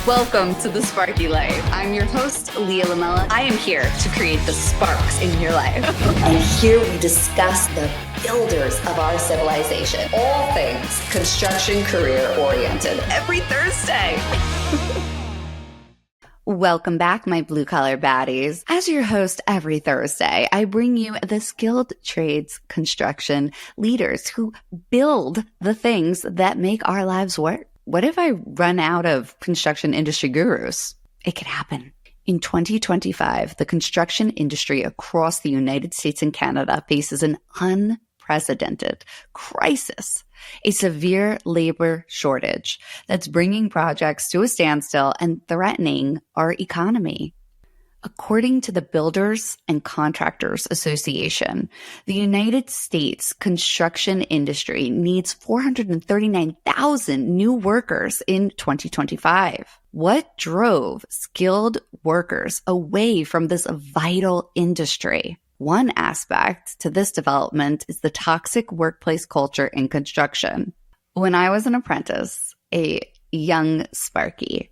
Welcome to The Sparky Life. I'm your host, Leah Lamella. I am here to create the sparks in your life. And here we discuss the builders of our civilization. All things construction career oriented. Every Thursday. Welcome back, my blue-collar baddies. As your host every Thursday, I bring you the skilled trades construction leaders who build the things that make our lives work. What if I run out of construction industry gurus? It could happen. In 2025, the construction industry across the United States and Canada faces an unprecedented crisis, a severe labor shortage that's bringing projects to a standstill and threatening our economy. According to the Builders and Contractors Association, the United States construction industry needs 439,000 new workers in 2025. What drove skilled workers away from this vital industry? One aspect to this development is the toxic workplace culture in construction. When I was an apprentice, a young Sparky,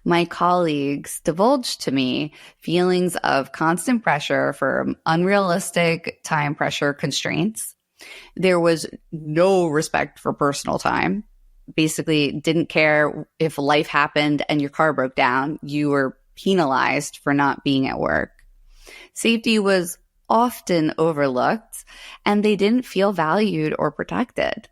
my colleagues divulged to me feelings of constant pressure from unrealistic time pressure constraints. There was no respect for personal time. Basically, didn't care if life happened and your car broke down, you were penalized for not being at work. Safety was often overlooked, and they didn't feel valued or protected.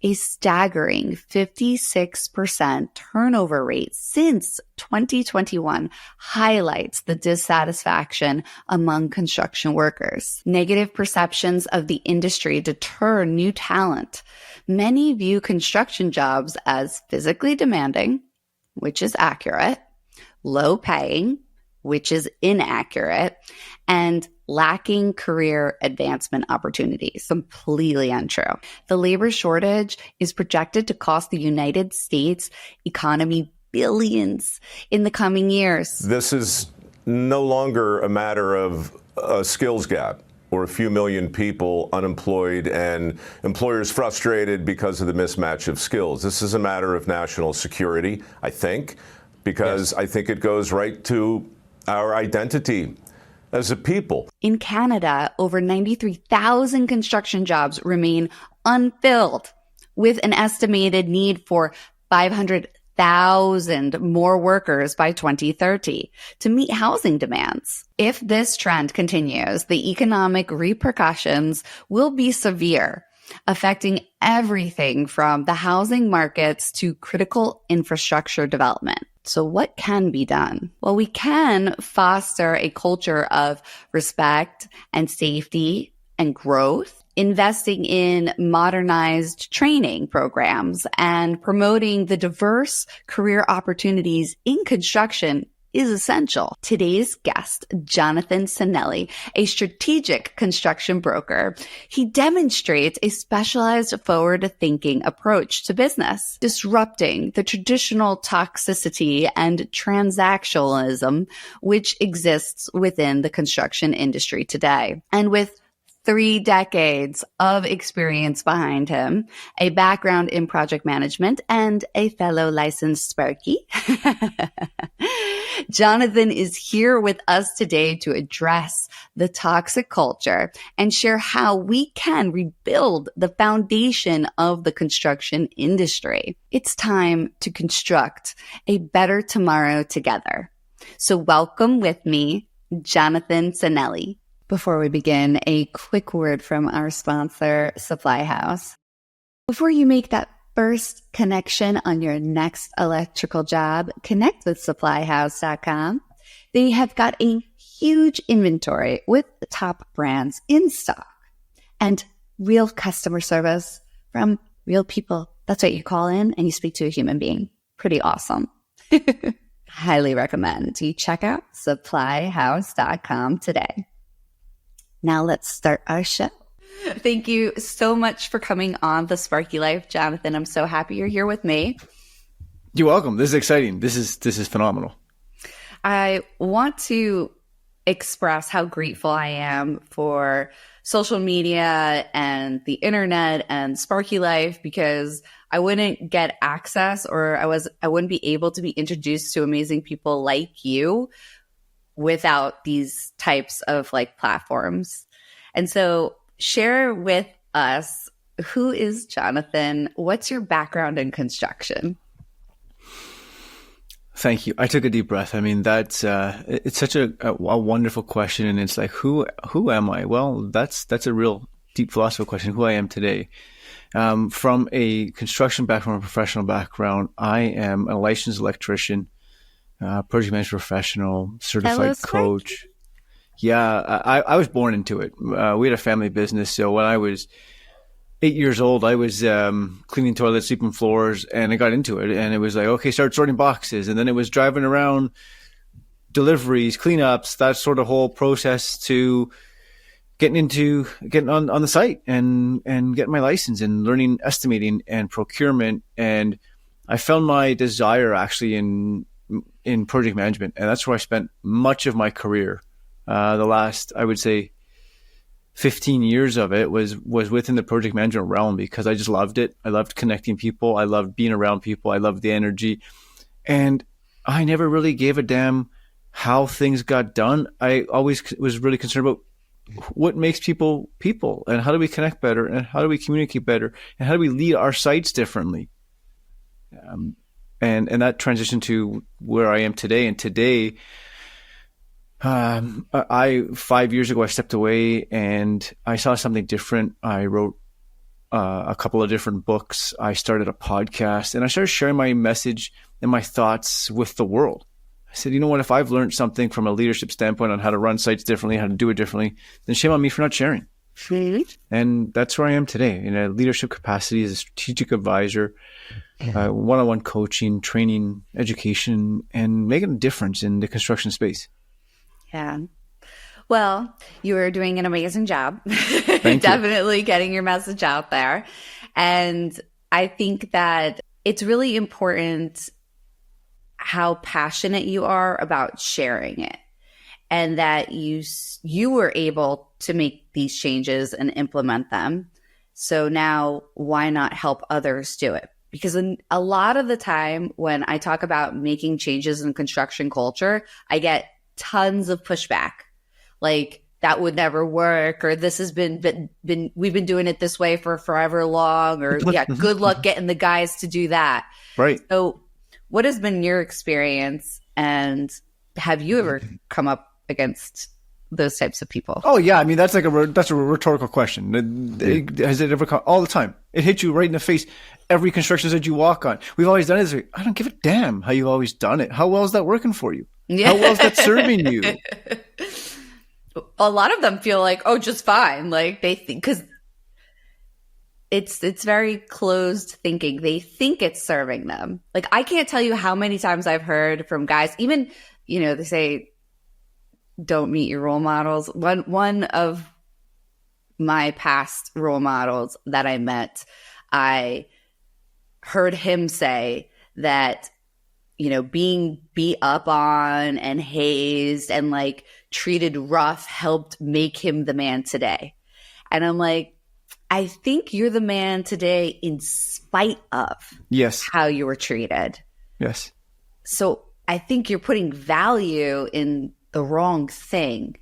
A staggering 56% turnover rate since 2021 highlights the dissatisfaction among construction workers. Negative perceptions of the industry deter new talent. Many view construction jobs as physically demanding, which is accurate, low paying, which is inaccurate, and lacking career advancement opportunities. Completely untrue. The labor shortage is projected to cost the United States economy billions in the coming years. This is no longer a matter of a skills gap or a few million people unemployed and employers frustrated because of the mismatch of skills. This is a matter of national security, I think, because I think it goes right to our identity as a people. In Canada, over 93,000 construction jobs remain unfilled, with an estimated need for 500,000 more workers by 2030 to meet housing demands. If this trend continues, the economic repercussions will be severe, affecting everything from the housing markets to critical infrastructure development. So what can be done? Well, we can foster a culture of respect and safety and growth, investing in modernized training programs and promoting the diverse career opportunities in construction is essential. Today's guest, Jonathan Sanelli, a strategic construction broker. He demonstrates a specialized forward-thinking approach to business, disrupting the traditional toxicity and transactionalism which exists within the construction industry today. And with 3 decades of experience behind him, a background in project management, and a fellow licensed Sparky, Jonathan is here with us today to address the toxic culture and share how we can rebuild the foundation of the construction industry. It's time to construct a better tomorrow together. So welcome with me, Jonathan Sanelli. Before we begin, a quick word from our sponsor, Supply House. Before you make that first connection on your next electrical job, connect with supplyhouse.com. They have got a huge inventory with the top brands in stock and real customer service from real people. That's right, you call in and you speak to a human being. Pretty awesome. Highly recommend you check out supplyhouse.com today. Now let's start our show. Thank you so much for coming on The Sparky Life, Jonathan. I'm so happy you're here with me. You're welcome. This is exciting. This is phenomenal. I want to express how grateful I am for social media and the internet and Sparky Life, because I wouldn't get access, or I wouldn't be able to be introduced to amazing people like you without these types of like platforms. And so share with us, who is Jonathan? What's your background in construction? Thank you. I took a deep breath. I mean, that's it's such a wonderful question, and it's like, who am I? Well, that's a real deep philosophical question. Who I am today, from a construction background, a professional background, I am a licensed electrician, project management professional, certified coach. Yeah, I was born into it. We had a family business, so when I was 8 years old, I was cleaning toilets, sweeping floors, and I got into it. And it was like, okay, start sorting boxes. And then it was driving around deliveries, cleanups, that sort of whole process, to getting on the site and getting my license and learning estimating and procurement. And I found my desire actually in project management. And that's where I spent much of my career. The last, I would say, 15 years of it was within the project management realm, because I just loved it. I loved connecting people. I loved being around people. I loved the energy. And I never really gave a damn how things got done. I always was really concerned about what makes people, and how do we connect better, and how do we communicate better, and how do we lead our sites differently. And that transitioned to where I am today. And today, 5 years ago, I stepped away and I saw something different. I wrote a couple of different books. I started a podcast, and I started sharing my message and my thoughts with the world. I said, you know what, if I've learned something from a leadership standpoint on how to run sites differently, how to do it differently, then shame on me for not sharing. And that's where I am today, in a leadership capacity as a strategic advisor, one-on-one coaching, training, education, and making a difference in the construction space. Yeah. Well, you are doing an amazing job. Thank Definitely you. Getting your message out there. And I think that it's really important how passionate you are about sharing it, and that you were able to make these changes and implement them. So now why not help others do it? Because a lot of the time when I talk about making changes in construction culture, I get tons of pushback, like that would never work, or this has been we've been doing it this way for forever long, or yeah, good luck getting the guys to do that. Right. So what has been your experience, and have you ever come up against those types of people? Oh yeah, I mean that's a rhetorical question. Has it ever come? All the time. It hits you right in the face. Every construction site you walk on, we've always done it this way. I don't give a damn how you've always done it. How well is that working for you? Yeah. How well is that serving you? A lot of them feel like, oh, just fine. Like they think, because it's very closed thinking. They think it's serving them. Like I can't tell you how many times I've heard from guys, even, they say, don't meet your role models. One of my past role models that I met, I heard him say that, being beat up on and hazed and like treated rough helped make him the man today. And I'm like, I think you're the man today in spite of how you were treated. Yes. So I think you're putting value in the wrong thing,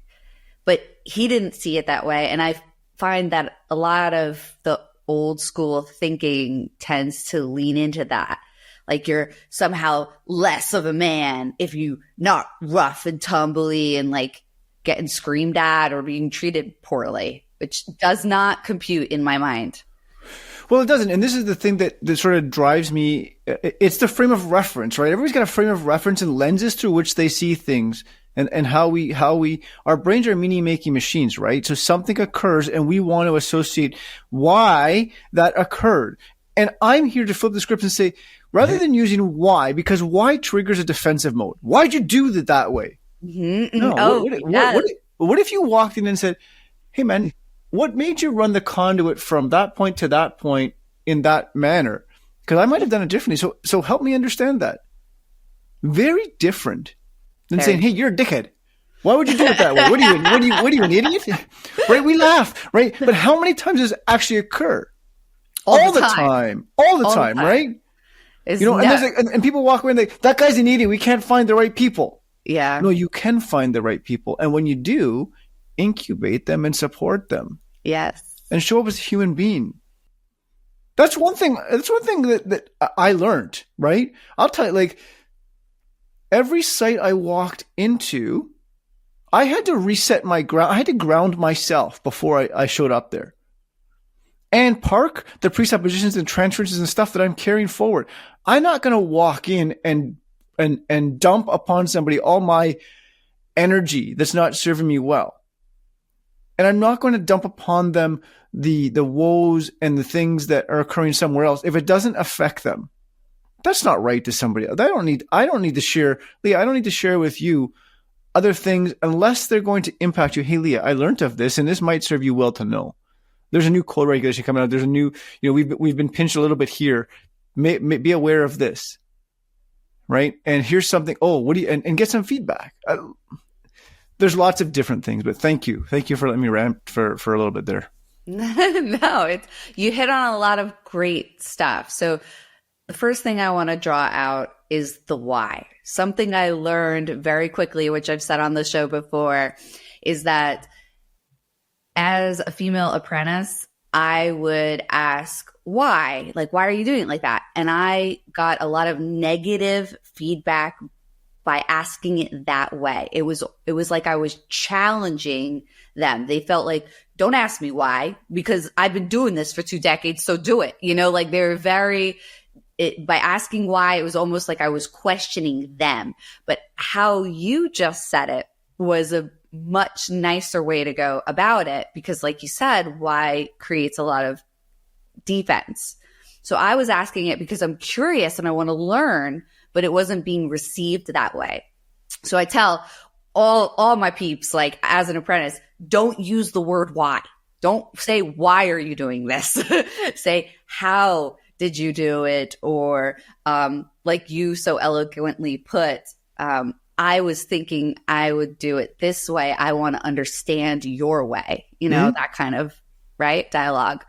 but he didn't see it that way. And I find that a lot of the old school thinking tends to lean into that. Like you're somehow less of a man if you not rough and tumbly and like getting screamed at or being treated poorly, which does not compute in my mind. Well, it doesn't. And this is the thing that sort of drives me. It's the frame of reference, right? Everybody's got a frame of reference and lenses through which they see things, and how our brains are meaning making machines, right? So something occurs and we want to associate why that occurred. And I'm here to flip the script and say, rather than using why, because why triggers a defensive mode. Why'd you do it that way? Mm-hmm. No, what if you walked in and said, hey man, what made you run the conduit from that point to that point in that manner? Because I might have done it differently. So help me understand that. Very different than saying, hey, you're a dickhead. Why would you do it that way? What are you, an idiot? Right? We laugh, right? But how many times does it actually occur? all the time, right? It's And there's and people walk away and that guy's an idiot. We can't find the right people. yeah. No, you can find the right people. And when you do, incubate them and support them Yes. and show up as a human being. That's one thing that I learned, right? I'll tell you, like, every site I walked into, I had to reset my ground. I had to ground myself before I showed up there. And park the presuppositions and transferences and stuff that I'm carrying forward. I'm not going to walk in and dump upon somebody all my energy that's not serving me well. And I'm not going to dump upon them the woes and the things that are occurring somewhere else if it doesn't affect them. That's not right to somebody else. I don't need to share, Leah, I don't need to share with you other things unless they're going to impact you. Hey, Leah, I learned of this and this might serve you well to know. There's a new code regulation coming out. There's a new, we've been pinched a little bit here. Be aware of this, right? And here's something. Oh, what do you? And get some feedback. There's lots of different things, but thank you for letting me rant for a little bit there. No, you hit on a lot of great stuff. So the first thing I want to draw out is the why. Something I learned very quickly, which I've said on the show before, is that as a female apprentice, I would ask why, like, why are you doing it like that? And I got a lot of negative feedback by asking it that way. It was like I was challenging them. They felt like, don't ask me why, because I've been doing this for 2 decades, so do it. Like they were by asking why, it was almost like I was questioning them. But how you just said it was a much nicer way to go about it, because like you said, why creates a lot of defense. So I was asking it because I'm curious and I want to learn, but it wasn't being received that way. So I tell all my peeps, like, as an apprentice, don't use the word why. Don't say, why are you doing this? Say, how did you do it? Or like you so eloquently put, I was thinking I would do it this way. I want to understand your way, that kind of, right, dialogue.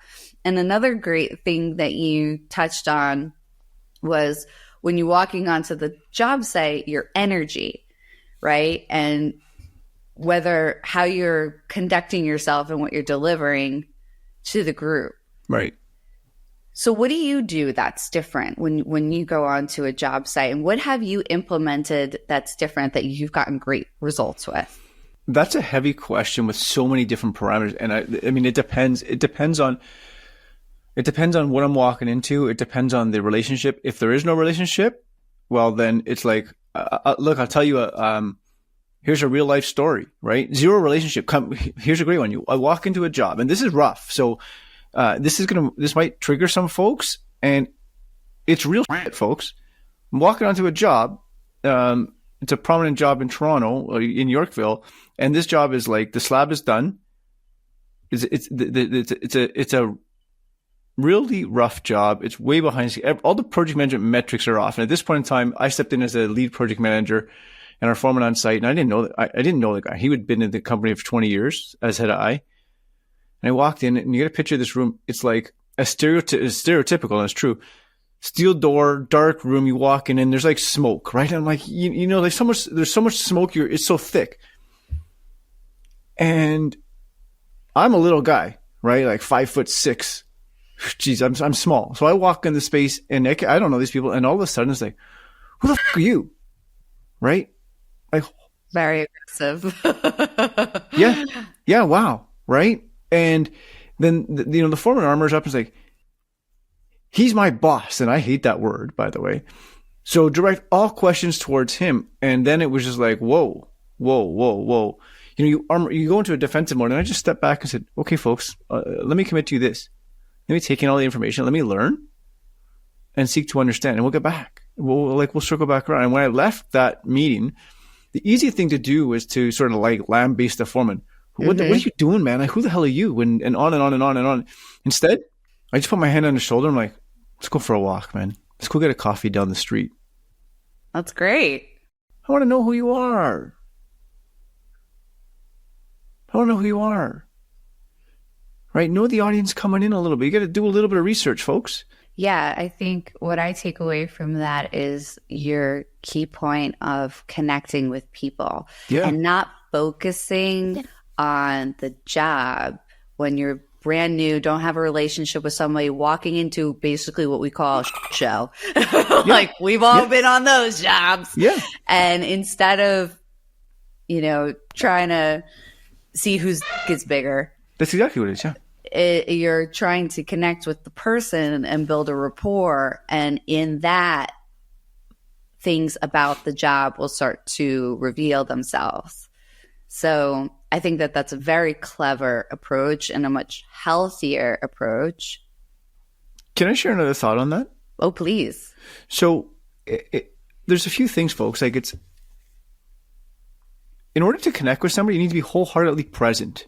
And another great thing that you touched on was when you're walking onto the job site, your energy, right? And how you're conducting yourself and what you're delivering to the group. Right. So what do you do that's different when you go onto a job site, and what have you implemented that's different that you've gotten great results with? That's a heavy question with so many different parameters. And I mean, it depends on what I'm walking into. It depends on the relationship. If there is no relationship, well, then it's like, look, I'll tell you, here's a real life story, right? Zero relationship. Here's a great one. I walk into a job, and this is rough. So, this might trigger some folks, and it's real shit, folks. I'm walking onto a job. It's a prominent job in Toronto, in Yorkville, and this job is like, the slab is done. It's a really rough job. It's way behind. All the project management metrics are off. And at this point in time, I stepped in as a lead project manager and our foreman on site. And I didn't know the guy. He had been in the company for 20 years as head of I. And I walked in, and you get a picture of this room. It's like it's stereotypical, and it's true. Steel door, dark room. You walk in, and there's like smoke, right? And I'm like, there's so much smoke here. It's so thick. And I'm a little guy, right? Like 5'6". Jeez, I'm small. So I walk in the space, and I don't know these people, and all of a sudden it's like, who the fuck are you? Right? Like, very aggressive. Yeah. Wow. Right. And then, the foreman armors up and is like, he's my boss. And I hate that word, by the way. So direct all questions towards him. And then it was just like, whoa. You go into a defensive mode, and I just stepped back and said, okay, folks, let me commit to you this. Let me take in all the information. Let me learn and seek to understand. And we'll get back. We'll circle back around. And when I left that meeting, the easy thing to do was to sort of like lambaste the foreman. What are you doing, man? Like, who the hell are you? And on and on and on and on. Instead, I just put my hand on his shoulder. I'm like, let's go for a walk, man. Let's go get a coffee down the street. That's great. I want to know who you are. right? Know the audience coming in a little bit. You got to do a little bit of research, folks. Yeah, I think what I take away from that is your key point of connecting with people and not focusing on the job when you're brand new, don't have a relationship with somebody, walking into basically what we call a show. Like we've all been on those jobs. Yeah. And instead of, trying to see whose gets bigger. That's exactly what it is, yeah. You're trying to connect with the person and build a rapport. And in that, things about the job will start to reveal themselves. So I think that that's a very clever approach and a much healthier approach. Can I share another thought on that? Oh, please. So there's a few things, folks. Like in order to connect with somebody, you need to be wholeheartedly present.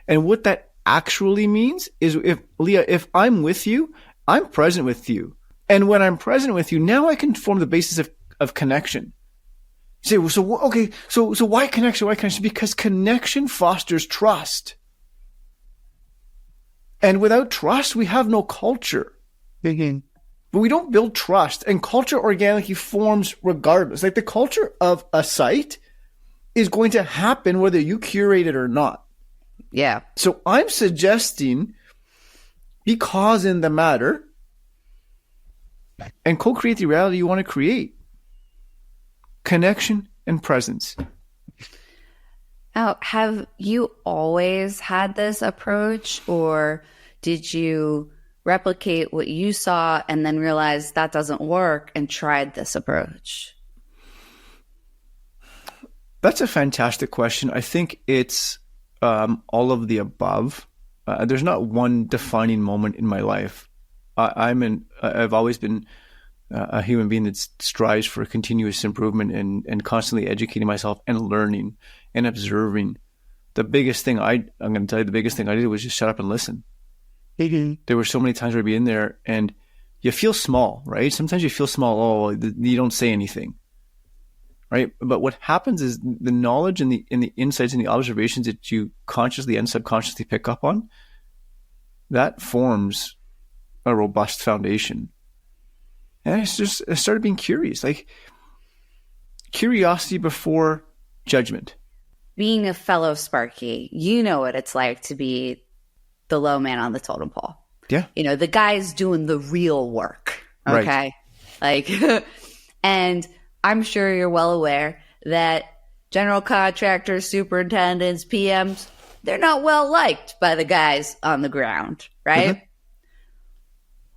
And what that actually means is if I'm with you, I'm present with you. And when I'm present with you, now I can form the basis of connection. You say, well, so why connection? Why connection? Because connection fosters trust. And without trust, we have no culture. But we don't build trust, and culture organically forms regardless. Like the culture of a site is going to happen whether you curate it or not. Yeah. So I'm suggesting be cause in the matter and co-create the reality you want to create. Connection and presence. Now, have you always had this approach, or did you replicate what you saw and then realize that doesn't work and tried this approach? That's a fantastic question. I think it's all of the above. There's not one defining moment in my life. I've always been a human being that strives for continuous improvement and constantly educating myself and learning and observing. The biggest thing I'm going to tell you, the biggest thing I did was just shut up and listen. There were so many times where I'd be in there and you feel small, right? Sometimes you feel small. Oh, you don't say anything, right? But what happens is the knowledge and the insights and the observations that you consciously and subconsciously pick up on, that forms a robust foundation. And I started being curious, like curiosity before judgment. Being a fellow Sparky, you know what it's like to be the low man on the totem pole. Yeah. The guy's doing the real work. Okay. Right. Like, and I'm sure you're well aware that general contractors, superintendents, PMs, they're not well liked by the guys on the ground, right? Mm-hmm.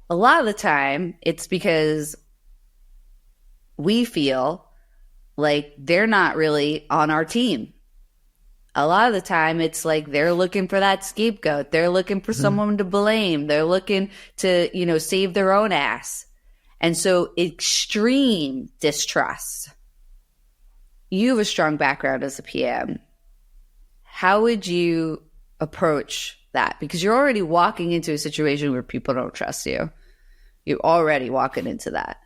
A lot of the time, it's because we feel like they're not really on our team. A lot of the time, it's like they're looking for that scapegoat. They're looking for someone to blame. They're looking to, save their own ass. And so extreme distrust. You have a strong background as a PM. How would you approach that? Because you're already walking into a situation where people don't trust you. You're already walking into that.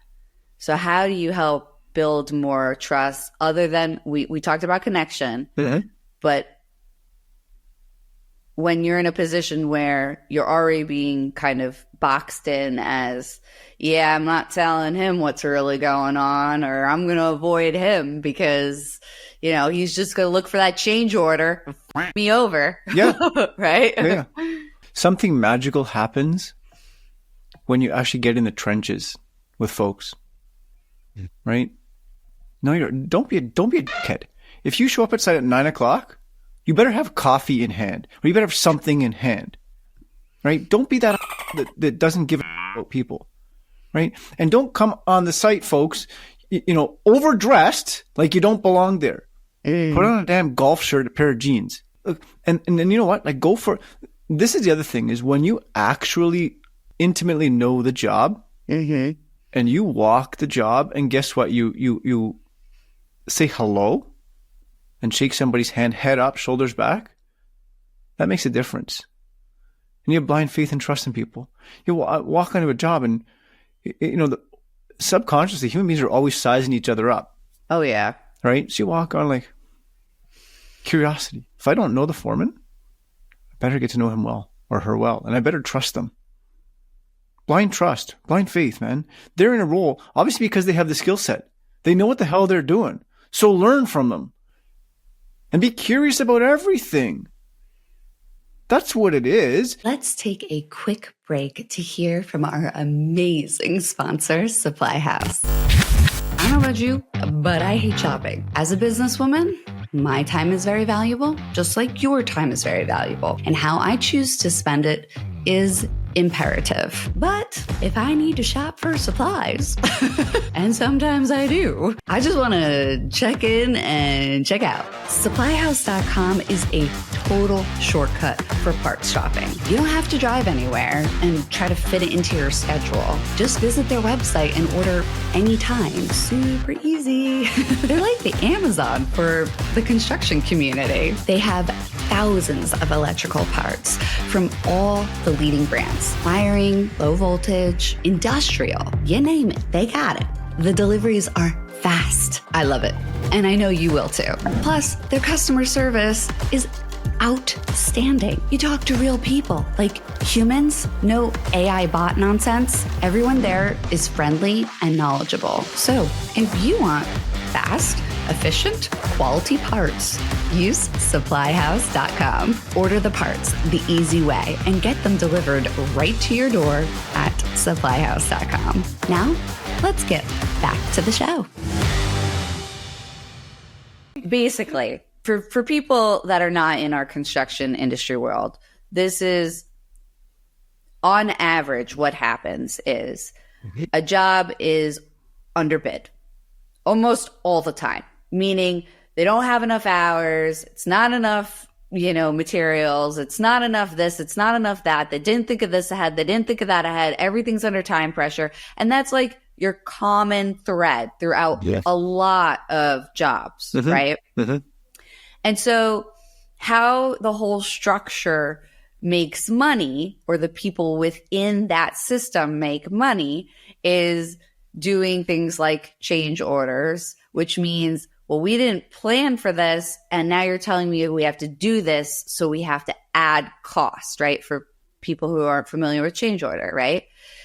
So how do you help build more trust other than we talked about connection, but when you're in a position where you're already being kind of boxed in as, yeah, I'm not telling him what's really going on, or I'm going to avoid him because, he's just going to look for that change order and f me over. Yeah. Right? Yeah. Something magical happens when you actually get in the trenches with folks, right? No, don't be a dickhead. If you show up at site at 9:00, you better have coffee in hand, or you better have something in hand, right? Don't be that doesn't give a about people, right? And don't come on the site, folks, overdressed like you don't belong there. Put on a damn golf shirt, a pair of jeans. Look, and then you know what? Like, go for. This is the other thing is when you actually intimately know the job, and you walk the job, and guess what? You say hello and shake somebody's hand, head up, shoulders back. That makes a difference. And you have blind faith and trust in people. You walk onto a job, and subconsciously, human beings are always sizing each other up. Oh yeah, right. So you walk on like curiosity. If I don't know the foreman, I better get to know him well or her well, and I better trust them. Blind trust, blind faith, man. They're in a role, obviously because they have the skill set. They know what the hell they're doing. So learn from them. And be curious about everything. That's what it is. Let's take a quick break to hear from our amazing sponsor, Supply House. I don't know about you, but I hate shopping. As a businesswoman, my time is very valuable, just like your time is very valuable. And how I choose to spend it is imperative. But if I need to shop for supplies, and sometimes I do, I just want to check in and check out. Supplyhouse.com is a total shortcut for parts shopping. You don't have to drive anywhere and try to fit it into your schedule. Just visit their website and order anytime. Super easy. They're like the Amazon for the construction community. They have thousands of electrical parts from all the leading brands. Wiring, low voltage, industrial, you name it, they got it. The deliveries are fast. I love it. And I know you will too. Plus, their customer service is outstanding. You talk to real people, like humans, no AI bot nonsense. Everyone there is friendly and knowledgeable. So if you want fast, efficient, quality parts, use supplyhouse.com. Order the parts the easy way and get them delivered right to your door at supplyhouse.com. Now, let's get back to the show. Basically, for people that are not in our construction industry world, this is on average what happens is a job is underbid almost all the time, meaning they don't have enough hours, it's not enough, materials, it's not enough this, it's not enough that, they didn't think of this ahead, they didn't think of that ahead, everything's under time pressure. And that's like your common thread throughout a lot of jobs, right? And so how the whole structure makes money, or the people within that system make money, is doing things like change orders, which means, well, we didn't plan for this, and now you're telling me we have to do this, so we have to add cost, right? For people who aren't familiar with change order, right?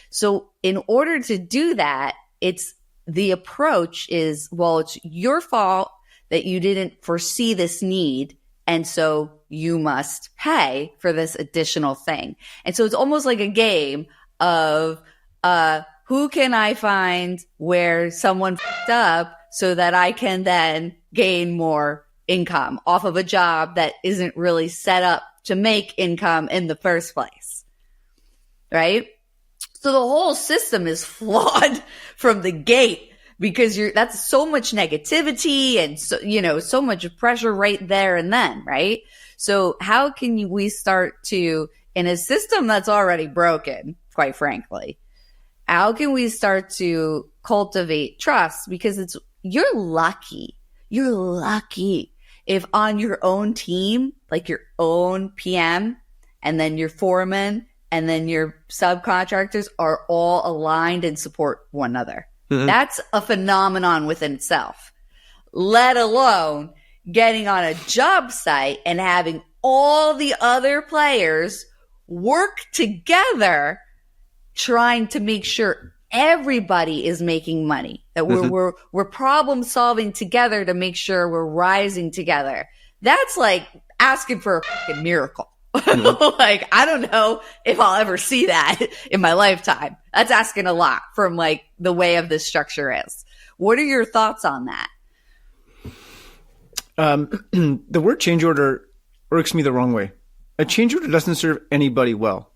So in order to do that, the approach is, well, it's your fault that you didn't foresee this need, and so you must pay for this additional thing. And so it's almost like a game of who can I find where someone f***ed up so that I can then gain more income off of a job that isn't really set up to make income in the first place, right? So the whole system is flawed from the gate, because that's so much negativity and so much pressure right there and then, right? So how can we start to, in a system that's already broken, quite frankly, how can we start to cultivate trust? Because you're lucky if on your own team, like your own PM and then your foreman and then your subcontractors are all aligned and support one another. That's a phenomenon within itself, let alone getting on a job site and having all the other players work together, trying to make sure everybody is making money, that we're problem solving together to make sure we're rising together. That's like asking for a fucking miracle. Like, I don't know if I'll ever see that in my lifetime. That's asking a lot from like the way of this structure is. What are your thoughts on that? The word change order irks me the wrong way. A change order doesn't serve anybody well.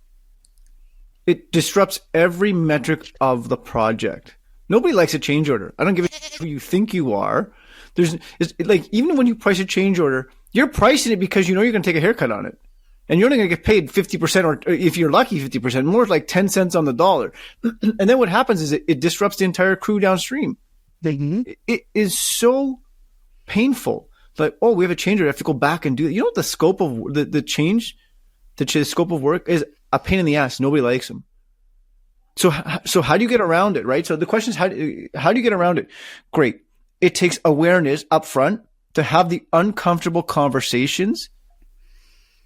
It disrupts every metric of the project. Nobody likes a change order. I don't give a shit who you think you are. Even when you price a change order, you're pricing it because you know you're going to take a haircut on it. And you're only going to get paid 50%, or if you're lucky, 50%, more like 10 cents on the dollar. And then what happens is it disrupts the entire crew downstream. It is so painful. Like, oh, we have a change order. I have to go back and do it. You know what the scope of the change, the scope of work is? A pain in the ass. Nobody likes them. So how do you get around it, right? So the question is, how do you get around it? Great. It takes awareness up front to have the uncomfortable conversations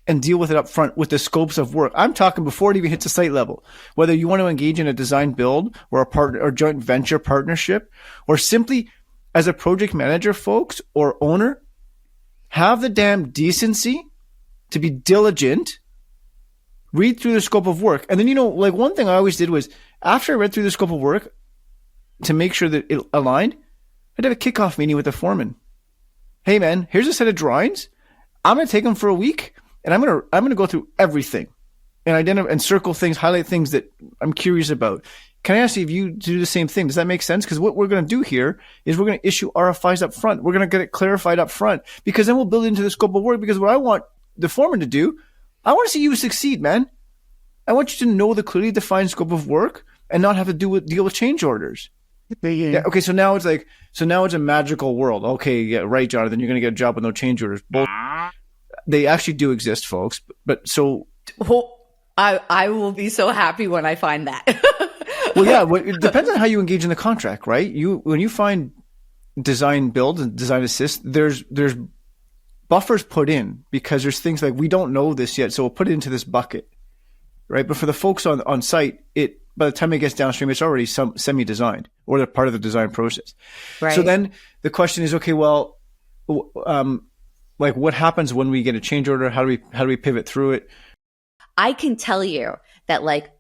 and deal with it up front with the scopes of work. I'm talking before it even hits the site level. Whether you want to engage in a design build or a partner or joint venture partnership, or simply as a project manager, folks, or owner, have the damn decency to be diligent, read through the scope of work. And then, like one thing I always did was after I read through the scope of work to make sure that it aligned, I'd have a kickoff meeting with the foreman. Hey man, here's a set of drawings. I'm going to take them for a week and I'm going to go through everything and identify and circle things, highlight things that I'm curious about. Can I ask you if you do the same thing? Does that make sense? Because what we're going to do here is we're going to issue RFIs up front. We're going to get it clarified up front, because then we'll build into the scope of work. Because what I want the foreman to do, I want to see you succeed, man. I want you to know the clearly defined scope of work and not have to deal with change orders. Yeah, okay, so now it's a magical world. Okay, yeah, right, Jonathan, you're going to get a job with no change orders. They actually do exist, folks. But so... Well, I will be so happy when I find that. Well, yeah, it depends on how you engage in the contract, right? When you find design build and design assist, there's buffers put in because there's things like we don't know this yet, so we'll put it into this bucket, right? But for the folks on site, by the time it gets downstream, it's already semi-designed or they're part of the design process. Right. So then the question is, okay, well, like what happens when we get a change order? How do we pivot through it? I can tell you that like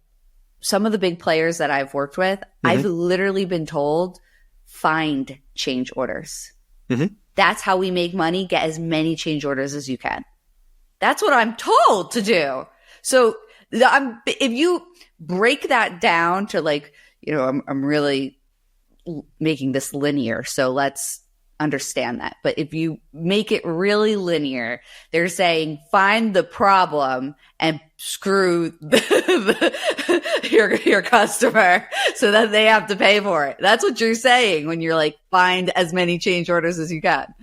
some of the big players that I've worked with, I've literally been told, find change orders. That's how we make money. Get as many change orders as you can. That's what I'm told to do. So if you break that down to like, I'm really making this linear. So let's understand that. But if you make it really linear, they're saying find the problem and screw your customer so that they have to pay for it. That's what you're saying when you're like, find as many change orders as you can.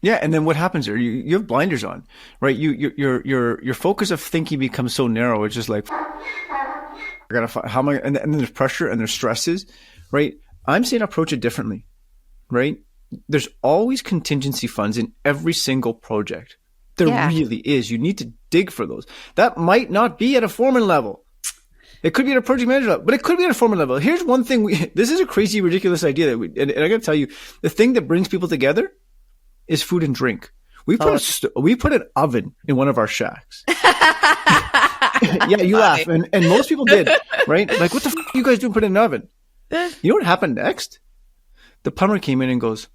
Yeah, and then what happens there? You have blinders on, right? Your focus of thinking becomes so narrow. It's just like, I gotta find how am I? And then there's pressure and there's stresses, right? I'm saying approach it differently, right? There's always contingency funds in every single project. There really is. You need to dig for those. That might not be at a foreman level. It could be at a project manager level, but it could be at a foreman level. Here's one thing. This is a crazy, ridiculous idea and I got to tell you, the thing that brings people together is food and drink. We put an oven in one of our shacks. Yeah, you laugh, and most people did, right? Like, what the f*** are you guys doing? Put in an oven. You know what happened next? The plumber came in and goes,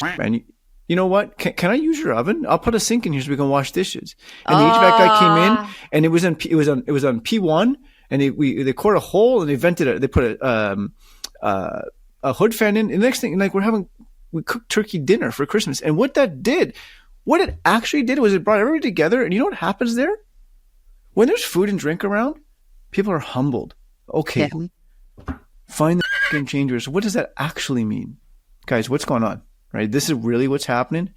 man, you know what? Can I use your oven? I'll put a sink in here so we can wash dishes. And the HVAC guy came in, and it was on P1, and they cored a hole and they vented it. They put a hood fan in. And the next thing, like we cooked turkey dinner for Christmas. And what it actually did was it brought everybody together. And you know what happens there? When there's food and drink around, people are humbled. Okay, find the fucking changers. What does that actually mean? Guys, what's going on? Right? This is really what's happening.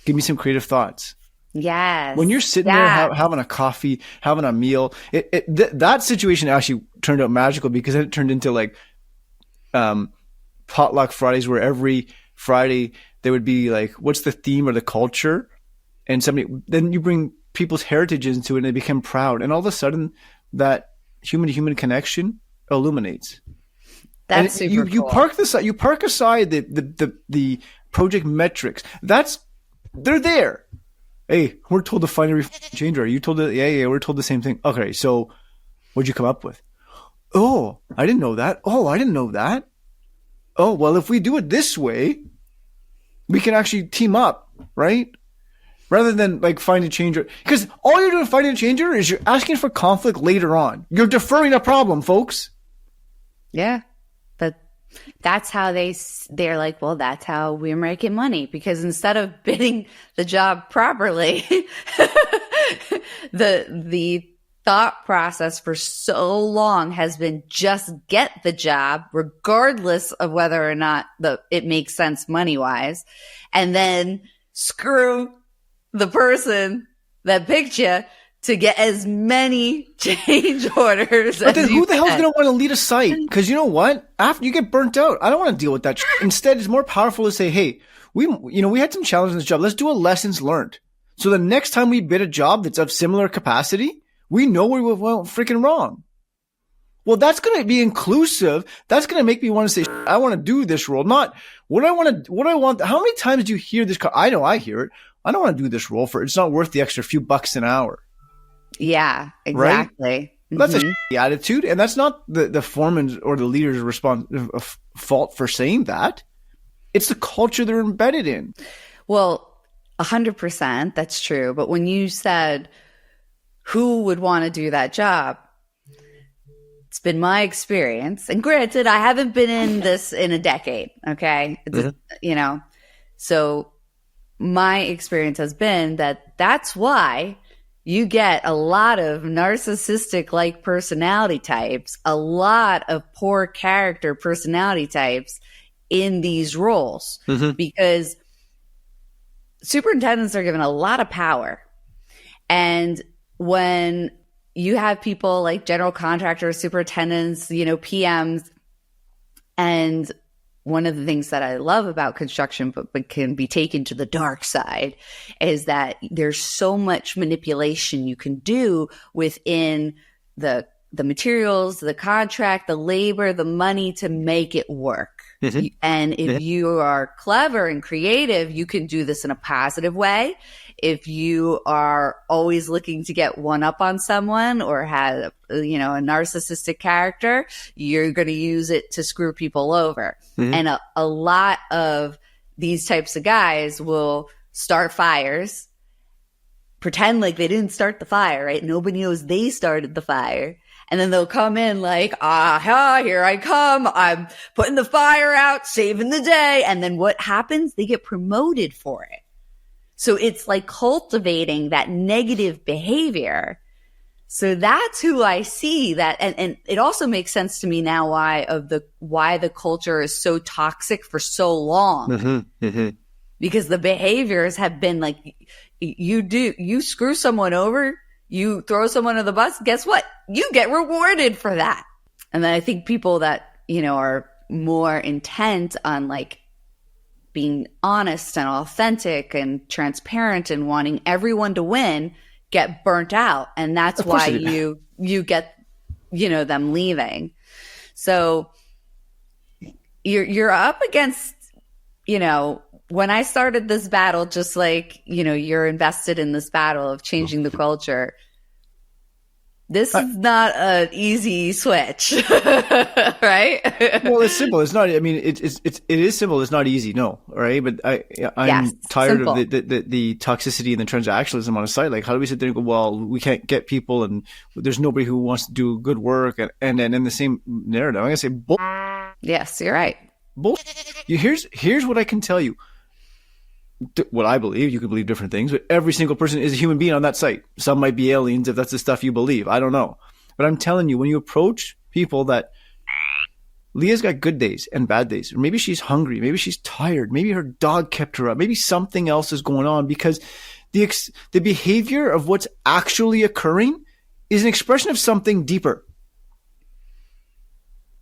Give me some creative thoughts. Yes. When you're sitting there having a coffee, having a meal, that situation actually turned out magical because it turned into like potluck Fridays where every Friday there would be like, what's the theme or the culture? And then you bring people's heritages into it and they become proud. And all of a sudden that human-to-human connection illuminates. That's super cool. You park aside the project metrics. They're there. Hey, we're told to find a change order. You told it? Yeah, we're told the same thing. Okay, so what'd you come up with? Oh, I didn't know that. Oh, I didn't know that. Oh, well, if we do it this way, we can actually team up, right? Rather than like find a change order. Because all you're doing finding a change order is you're asking for conflict later on. You're deferring a problem, folks. Yeah. But that's how they're like, well, that's how we're making money, because instead of bidding the job properly, the thought process for so long has been just get the job regardless of whether or not it makes sense money wise, and then screw the person that picked you to get as many change orders. But then who the hell's going to want to lead a site? Because you know what? After you get burnt out, I don't want to deal with that. Instead, it's more powerful to say, hey, we had some challenges in this job. Let's do a lessons learned. So the next time we bid a job that's of similar capacity, we know we went freaking wrong. Well, that's going to be inclusive. That's going to make me want to say, I want to do this role, not what I want. How many times do you hear this? I know I hear it. I don't want to do this role for, it's not worth the extra few bucks an hour. Yeah, exactly. Right? That's a shitty attitude. And that's not the foreman's or the leader's fault for saying that. It's the culture they're embedded in. Well, 100%, that's true. But when you said, who would want to do that job? It's been my experience. And granted, I haven't been in this in a decade. Okay. You know, so my experience has been that that's why you get a lot of narcissistic like personality types, a lot of poor character personality types in these roles, because superintendents are given a lot of power. And when you have people like general contractors, superintendents, you know, PMs, and one of the things that I love about construction, but can be taken to the dark side, is that there's so much manipulation you can do within the materials, the contract, the labor, the money to make it work. And if you are clever and creative, you can do this in a positive way. If you are always looking to get one up on someone or have, you know, a narcissistic character, you're going to use it to screw people over. And a lot of these types of guys will start fires, pretend like they didn't start the fire, right? Nobody knows they started the fire. And then they'll come in like, here I come. I'm putting the fire out, saving the day. And then what happens? They get promoted for it. So it's like cultivating that negative behavior. So that's who I see that. And it also makes sense to me now why the culture is so toxic for so long. Because the behaviors have been like, you screw someone over, you throw someone under the bus, guess what? You get rewarded for that. And then I think people that, you know, are more intent on like being honest and authentic and transparent and wanting everyone to win get burnt out. And that's why you get, you know, them leaving. So you're up against, you know, when I started this battle, just like, you know, you're invested in this battle of changing the culture. This is not an easy switch, right? Well, it's simple. It's not. I mean, it is simple. It's not easy. No, right? But I'm tired simple. Of the toxicity and the transactionalism on a site. Like, how do we sit there and go, well, we can't get people, and there's nobody who wants to do good work, and then in the same narrative, I'm gonna say, bull. Yes, you're right. Bull. Here's what I can tell you. What I believe, you could believe different things, but every single person is a human being on that site. Some might be aliens if that's the stuff you believe. I don't know. But I'm telling you, when you approach people that Leah's got good days and bad days, or maybe she's hungry, maybe she's tired, maybe her dog kept her up, maybe something else is going on, because the behavior of what's actually occurring is an expression of something deeper.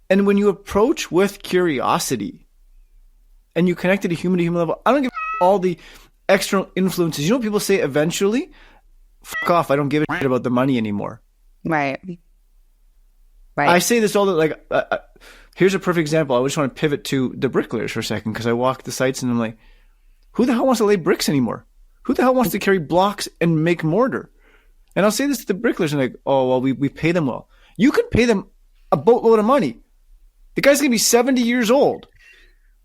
And when you approach with curiosity and you connect at a human-to-human level, I don't give all the external influences. You know what people say eventually? Fuck off. I don't give a shit about the money anymore. Right. I say this all the like. Here's a perfect example. I just want to pivot to the bricklayers for a second, because I walk the sites and I'm like, who the hell wants to lay bricks anymore? Who the hell wants to carry blocks and make mortar? And I'll say this to the bricklayers and like, oh, well, we pay them well. You could pay them a boatload of money. The guy's going to be 70 years old.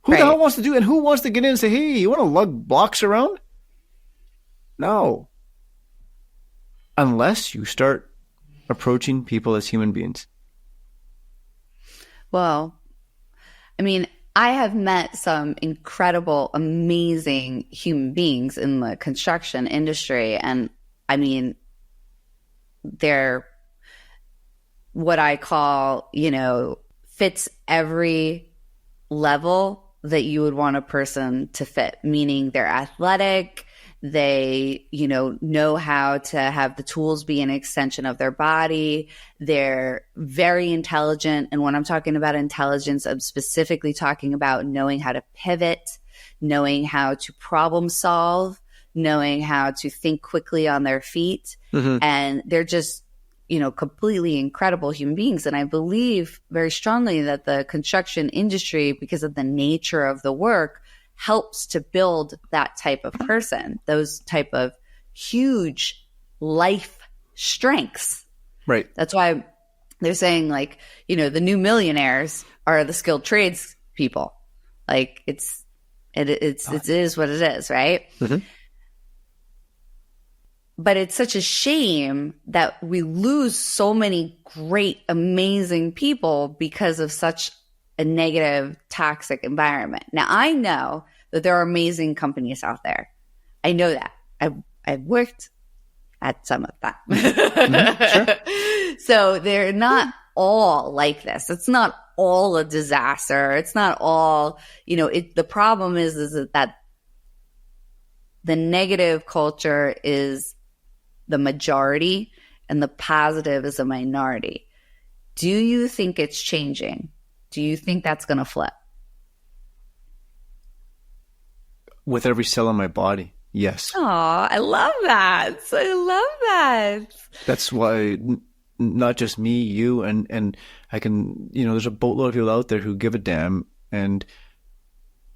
Who the hell wants to do, and who wants to get in and say, hey, you want to lug blocks around? No. Unless you start approaching people as human beings. Well, I mean, I have met some incredible, amazing human beings in the construction industry. And I mean, they're what I call, you know, fits every level that you would want a person to fit, meaning they're athletic, they, you know how to have the tools be an extension of their body, they're very intelligent. And when I'm talking about intelligence, I'm specifically talking about knowing how to pivot, knowing how to problem solve, knowing how to think quickly on their feet. And they're just, completely incredible human beings. And I believe very strongly that the construction industry, because of the nature of the work, helps to build that type of person, those type of huge life strengths. Right. That's why they're saying, like, the new millionaires are the skilled trades people. Like, it is what it is, right? But it's such a shame that we lose so many great, amazing people because of such a negative, toxic environment. Now, I know that there are amazing companies out there. I know that. I've worked at some of them. Sure. So they're not all like this. It's not all a disaster. It's not all, the problem is that the negative culture is the majority and the positive is a minority. Do you think it's changing? Do you think that's going to flip? With every cell in my body, yes. Oh, I love that. I love that. That's why not just me, you, and I can, there's a boatload of people out there who give a damn, and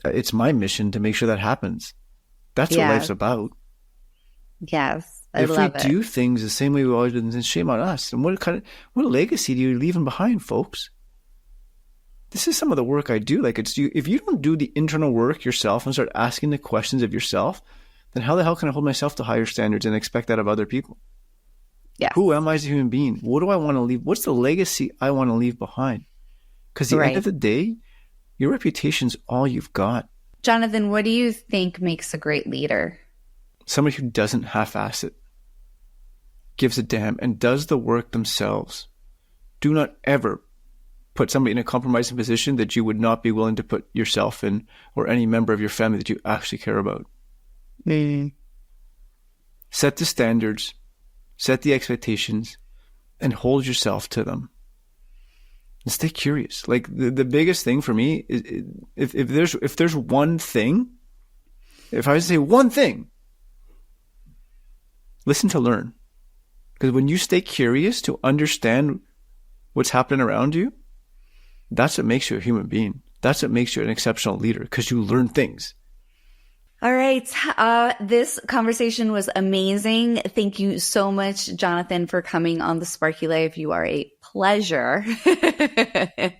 it's my mission to make sure that happens. That's what life's about. Yes. I if love we it. do things the same way we always did, then shame on us. And what legacy do you leaving behind, folks? This is some of the work I do. Like, if you don't do the internal work yourself and start asking the questions of yourself, then how the hell can I hold myself to higher standards and expect that of other people? Yeah. Who am I as a human being? What do I want to leave? What's the legacy I want to leave behind? Because at the end of the day, your reputation's all you've got. Jonathan, what do you think makes a great leader? Somebody who doesn't half-ass it, gives a damn, and does the work themselves. Do not ever put somebody in a compromising position that you would not be willing to put yourself in, or any member of your family that you actually care about. Set the standards, set the expectations, and hold yourself to them. And stay curious. Like, the biggest thing for me is if there's one thing, if I was to say one thing, listen to learn. Because when you stay curious to understand what's happening around you, that's what makes you a human being. That's what makes you an exceptional leader, because you learn things. All right. This conversation was amazing. Thank you so much, Jonathan, for coming on the Sparky Life. You are a pleasure. Thank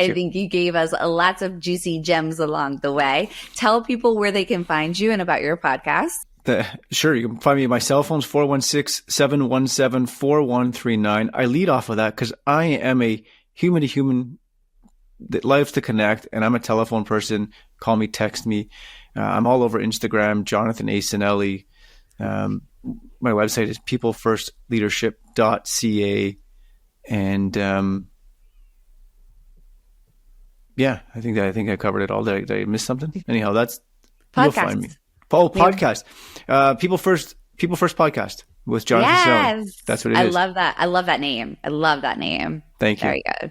you. I think you gave us lots of juicy gems along the way. Tell people where they can find you and about your podcast. Sure, you can find me at my cell phone's 416-717-4139. I lead off of that because I am a human-to-human that loves to connect, and I'm a telephone person. Call me, text me. I'm all over Instagram, Jonathan A. Sinelli. My website is peoplefirstleadership.ca. And I think I covered it all. Did I miss something? Anyhow, that's you'll find me. Oh, podcast. People First Podcast with Jonathan Sinelli. That's what it is. I love that. I love that name. Thank you. Very good.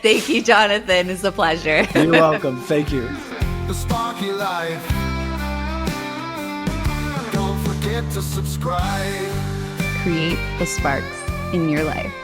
Thank you, Jonathan. It's a pleasure. You're welcome. Thank you. The Sparky Life. Don't forget to subscribe. Create the sparks in your life.